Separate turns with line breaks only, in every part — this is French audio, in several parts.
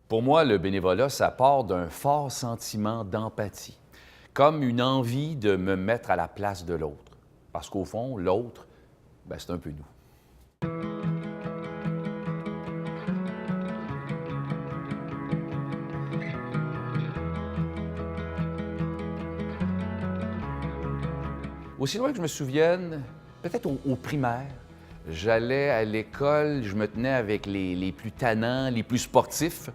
Pour moi, le bénévolat, ça part d'un fort sentiment d'empathie, comme une envie de me mettre à la place de l'autre. Parce qu'au fond, l'autre, c'est un peu nous. Aussi loin que je me souvienne, peut-être au primaire, j'allais à l'école, je me tenais avec les plus tannants, les plus sportifs.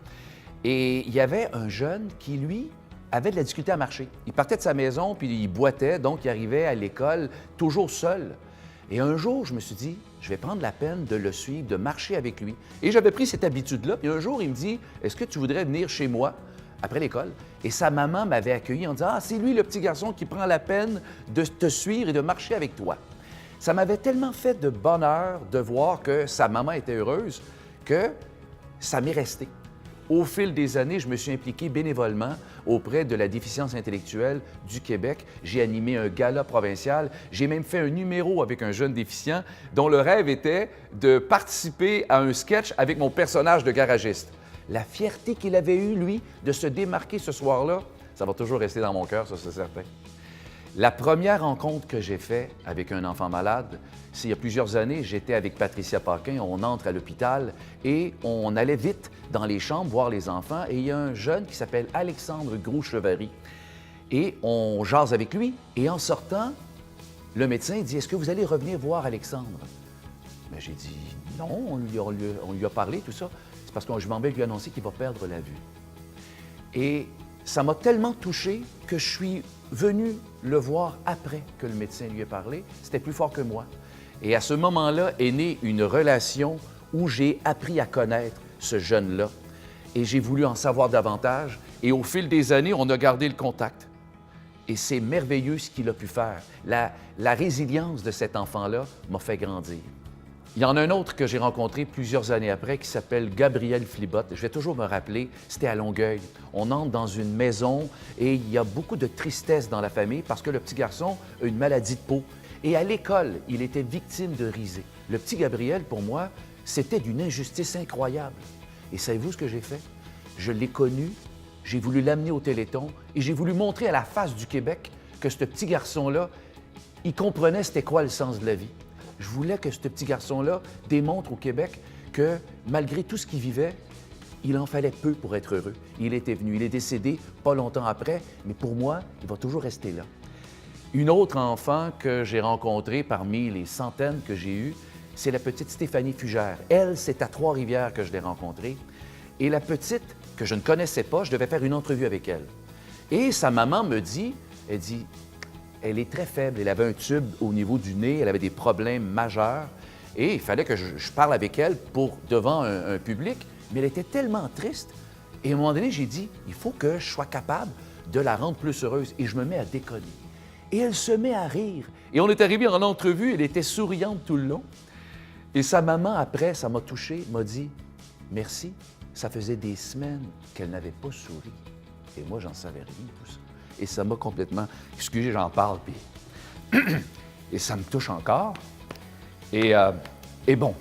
Et il y avait un jeune qui, lui, avait de la difficulté à marcher. Il partait de sa maison, puis il boitait, donc il arrivait à l'école toujours seul. Et un jour, je me suis dit, je vais prendre la peine de le suivre, de marcher avec lui. Et j'avais pris cette habitude-là. Puis un jour, il me dit, est-ce que tu voudrais venir chez moi après l'école? Et sa maman m'avait accueilli en disant, ah, c'est lui le petit garçon qui prend la peine de te suivre et de marcher avec toi. Ça m'avait tellement fait de bonheur de voir que sa maman était heureuse que ça m'est resté. Au fil des années, je me suis impliqué bénévolement auprès de la déficience intellectuelle du Québec. J'ai animé un gala provincial. J'ai même fait un numéro avec un jeune déficient dont le rêve était de participer à un sketch avec mon personnage de garagiste. La fierté qu'il avait eue, lui, de se démarquer ce soir-là, ça va toujours rester dans mon cœur, ça c'est certain. La première rencontre que j'ai faite avec un enfant malade, c'est il y a plusieurs années, j'étais avec Patricia Paquin, on entre à l'hôpital et on allait vite dans les chambres voir les enfants et il y a un jeune qui s'appelle Alexandre Gros-Chevary et on jase avec lui et en sortant, le médecin dit « Est-ce que vous allez revenir voir Alexandre? » Mais j'ai dit « Non, on lui a parlé, tout ça. C'est parce que je m'en vais lui annoncer qu'il va perdre la vue. » Et ça m'a tellement touché que je suis venu le voir après que le médecin lui ait parlé. C'était plus fort que moi. Et à ce moment-là est née une relation où j'ai appris à connaître ce jeune-là. Et j'ai voulu en savoir davantage. Et au fil des années, on a gardé le contact. Et c'est merveilleux ce qu'il a pu faire. La résilience de cet enfant-là m'a fait grandir. Il y en a un autre que j'ai rencontré plusieurs années après qui s'appelle Gabriel Flibot. Je vais toujours me rappeler, c'était à Longueuil. On entre dans une maison et il y a beaucoup de tristesse dans la famille parce que le petit garçon a une maladie de peau. Et à l'école, il était victime de risée. Le petit Gabriel, pour moi, c'était d'une injustice incroyable. Et savez-vous ce que j'ai fait? Je l'ai connu, j'ai voulu l'amener au Téléthon et j'ai voulu montrer à la face du Québec que ce petit garçon-là, il comprenait c'était quoi le sens de la vie. Je voulais que ce petit garçon-là démontre au Québec que, malgré tout ce qu'il vivait, il en fallait peu pour être heureux. Il était venu, il est décédé pas longtemps après, mais pour moi, il va toujours rester là. Une autre enfant que j'ai rencontrée parmi les centaines que j'ai eues, c'est la petite Stéphanie Fugère. Elle, c'est à Trois-Rivières que je l'ai rencontrée. Et la petite, que je ne connaissais pas, je devais faire une entrevue avec elle. Et sa maman me dit, elle est très faible. Elle avait un tube au niveau du nez, elle avait des problèmes majeurs. Et il fallait que je parle avec elle devant un public, mais elle était tellement triste. Et à un moment donné, j'ai dit, il faut que je sois capable de la rendre plus heureuse. Et je me mets à déconner. Et elle se met à rire. Et on est arrivé en entrevue, elle était souriante tout le long. Et sa maman, après, ça m'a touché, m'a dit, merci, ça faisait des semaines qu'elle n'avait pas souri. Et moi, j'en savais rien, tout ça. Et ça m'a complètement... Excusez, j'en parle, puis... et ça me touche encore. Et bon.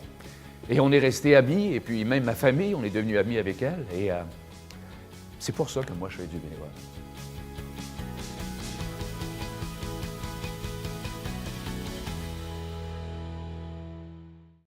Et on est restés amis, et puis même ma famille, on est devenus amis avec elle. Et c'est pour ça que moi, je fais du bénévolat.